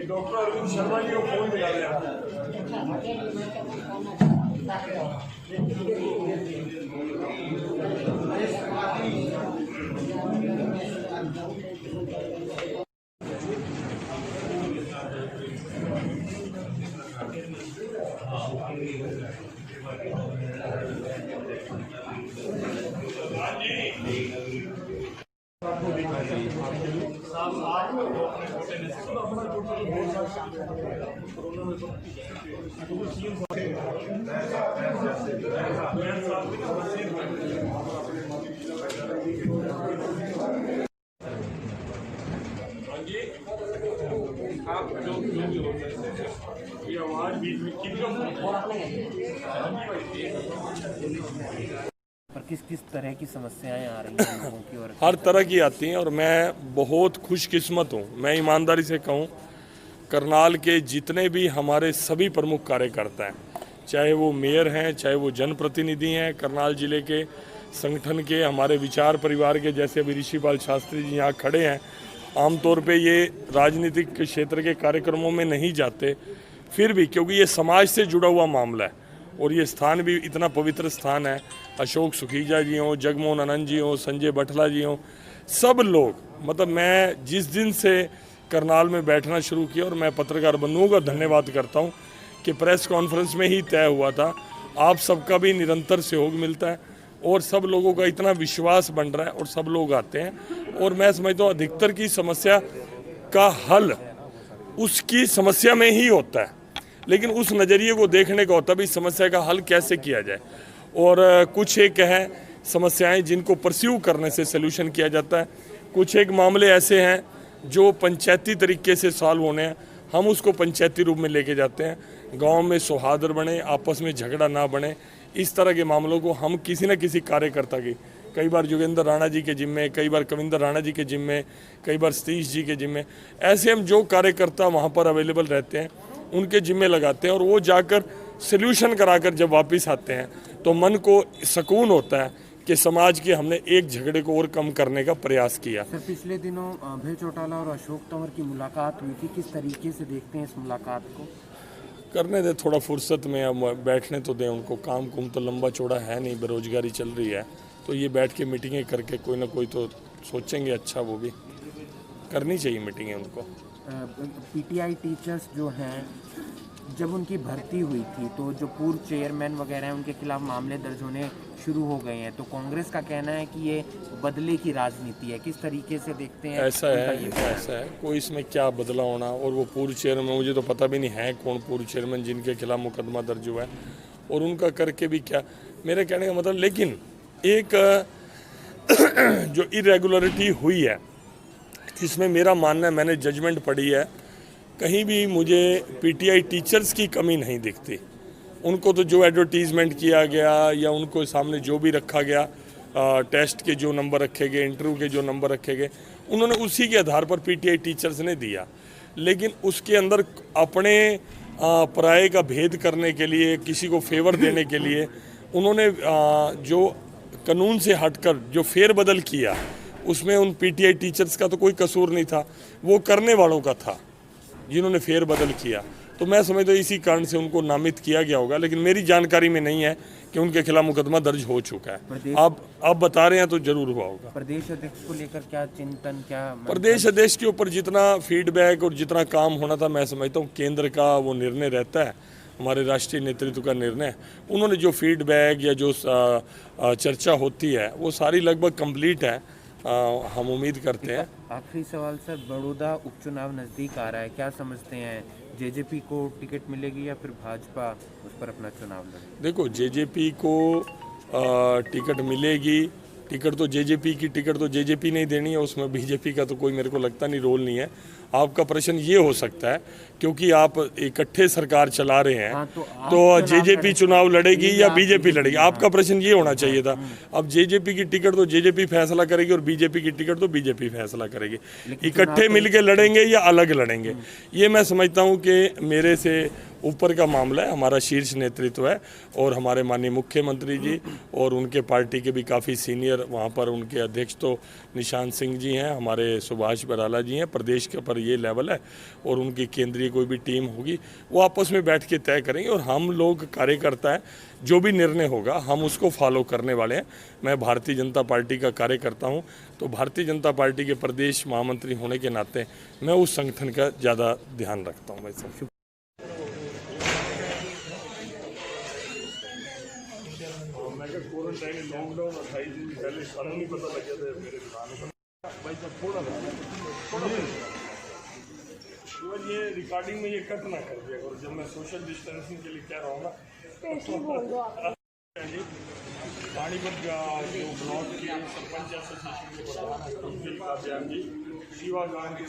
Doctor Arvind Sharma ji को phone मिला दिया। आप जो ये आवाज बीच में पर किस किस तरह की समस्याएं आ रही हैं लोगों की? और हर तरह की आती हैं और मैं बहुत खुशकिस्मत हूँ। मैं ईमानदारी से कहूँ, करनाल के जितने भी हमारे सभी प्रमुख कार्यकर्ता हैं, चाहे वो मेयर हैं, चाहे वो जनप्रतिनिधि हैं, करनाल जिले के संगठन के, हमारे विचार परिवार के, जैसे अभी ऋषिपाल शास्त्री जी यहाँ खड़े हैं, आमतौर पे ये राजनीतिक क्षेत्र के कार्यक्रमों में नहीं जाते, फिर भी क्योंकि ये समाज से जुड़ा हुआ मामला है और ये स्थान भी इतना पवित्र स्थान है। अशोक सुखीजा जी हों, जगमोहन आनंद जी हों, संजय बटला जी हों, सब लोग, मतलब मैं जिस दिन से करनाल में बैठना शुरू किया, और मैं पत्रकार बंधुओं का धन्यवाद करता हूँ कि प्रेस कॉन्फ्रेंस में ही तय हुआ था, आप सबका भी निरंतर सहयोग मिलता है और सब लोगों का इतना विश्वास बन रहा है और सब लोग आते हैं। और मैं समझता हूँ अधिकतर की समस्या का हल उसकी समस्या में ही होता है, लेकिन उस नज़रिए को देखने का होता है भी समस्या का हल कैसे किया जाए। और कुछ एक है समस्याएं जिनको परस्यू करने से सलूशन किया जाता है, कुछ एक मामले ऐसे हैं जो पंचायती तरीके से सॉल्व होने हैं, हम उसको पंचायती रूप में लेके जाते हैं। गांव में सौहार्द बने, आपस में झगड़ा ना बने, इस तरह के मामलों को हम किसी न किसी कार्यकर्ता की, कई बार जोगेंद्र राणा जी के जिम्मे, कई बार कविंदर राणा जी के जिम्मे, कई बार सतीश जी के जिम्मे, ऐसे हम जो कार्यकर्ता वहाँ पर अवेलेबल रहते हैं उनके जिम्मे लगाते हैं और वो जाकर सल्यूशन कराकर जब वापस आते हैं तो मन को सुकून होता है कि समाज के हमने एक झगड़े को और कम करने का प्रयास किया। सर, पिछले दिनों अभय चौटाला और अशोक तंवर की मुलाकात हुई थी, किस तरीके से देखते हैं इस मुलाकात को? करने दे, थोड़ा फुर्सत में अब बैठने तो दें उनको, काम कुम तो लंबा चौड़ा है नहीं, बेरोजगारी चल रही है, तो ये बैठ के मीटिंगें करके कोई ना कोई तो सोचेंगे। अच्छा, वो भी करनी चाहिए मीटिंगें उनको। पीटीआई टीचर्स जो हैं, जब उनकी भर्ती हुई थी तो जो पूर्व चेयरमैन वगैरह हैं उनके खिलाफ मामले दर्ज होने शुरू हो गए हैं, तो कांग्रेस का कहना है कि ये बदले की राजनीति है, किस तरीके से देखते हैं? ऐसा है, कोई इसमें क्या बदला होना। और वो पूर्व चेयरमैन, मुझे तो पता भी नहीं है कौन पूर्व चेयरमैन जिनके खिलाफ मुकदमा दर्ज हुआ है, और उनका करके भी क्या, मेरे कहने का मतलब। लेकिन एक जो इरेगुलरिटी हुई है, इसमें मेरा मानना है, मैंने जजमेंट पढ़ी है, कहीं भी मुझे पीटीआई टीचर्स की कमी नहीं दिखती। उनको तो जो एडवर्टीजमेंट किया गया या उनको सामने जो भी रखा गया, टेस्ट के जो नंबर रखे गए, इंटरव्यू के जो नंबर रखे गए, उन्होंने उसी के आधार पर पीटीआई टीचर्स ने दिया। लेकिन उसके अंदर अपने पराये का भेद करने के लिए, किसी को फेवर देने के लिए उन्होंने जो कानून से हटकर जो फेरबदल किया, उसमें उन पीटीआई टीचर्स का तो कोई कसूर नहीं था, वो करने वालों का था जिन्होंने फेरबदल किया। तो मैं समझता हूँ इसी कारण से उनको नामित किया गया होगा, लेकिन मेरी जानकारी में नहीं है कि उनके खिलाफ मुकदमा दर्ज हो चुका है। आप बता रहे हैं तो जरूर हुआ होगा। प्रदेश अध्यक्ष को लेकर क्या चिंतन, क्या प्रदेश अध्यक्ष के ऊपर जितना फीडबैक और जितना काम होना था, मैं समझता हूँ केंद्र का वो निर्णय रहता है, हमारे राष्ट्रीय नेतृत्व का निर्णय। उन्होंने जो फीडबैक या जो चर्चा होती है वो सारी लगभग कंप्लीट है, हम उम्मीद करते हैं। आखिरी सवाल सर, बड़ौदा उपचुनाव नज़दीक आ रहा है, क्या समझते हैं, जेजेपी को टिकट मिलेगी या फिर भाजपा उस पर अपना चुनाव लड़ेगी? देखो, जेजेपी को टिकट मिलेगी, टिकट तो जेजेपी की टिकट तो जेजेपी नहीं देनी है, उसमें बीजेपी का तो कोई मेरे को लगता नहीं रोल नहीं है। आपका प्रश्न ये हो सकता है क्योंकि आप इकट्ठे सरकार चला रहे हैं, हाँ, तो जेजेपी चुनाव लड़ेगी या बीजेपी लड़ेगी, आपका प्रश्न ये होना चाहिए था। अब जेजेपी की टिकट तो जेजेपी फैसला करेगी और बीजेपी की टिकट तो बीजेपी फैसला करेगी। इकट्ठे मिलके लड़ेंगे या अलग लड़ेंगे, ये मैं समझता हूँ कि मेरे से ऊपर का मामला है। हमारा शीर्ष नेतृत्व है और हमारे माननीय मुख्यमंत्री जी और उनके पार्टी के भी काफ़ी सीनियर वहाँ पर उनके अध्यक्ष तो निशांत सिंह जी हैं, हमारे सुभाष बराला जी हैं, प्रदेश के पर ये लेवल है और उनकी केंद्रीय कोई भी टीम होगी वो आपस में बैठ के तय करेंगे और हम लोग कार्यकर्ता हैं, जो भी निर्णय होगा हम उसको फॉलो करने वाले हैं। मैं भारतीय जनता पार्टी का कार्यकर्ता हूँ, तो भारतीय जनता पार्टी के प्रदेश महामंत्री होने के नाते मैं उस संगठन का ज़्यादा ध्यान रखता हूँ। वैसे क्वारंटाइन लॉकडाउन 28 दिन पहले सारा नहीं पता लग गया था मेरे भाई साहब, थोड़ा ये रिकॉर्डिंग में ये कट ना कर दिया करो जब मैं सोशल डिस्टेंसिंग के लिए कह रहा हूँ ना। पानीपत का जो ब्लॉक के सरपंच एसोसिएशन के प्रधान जी शिवा गांधी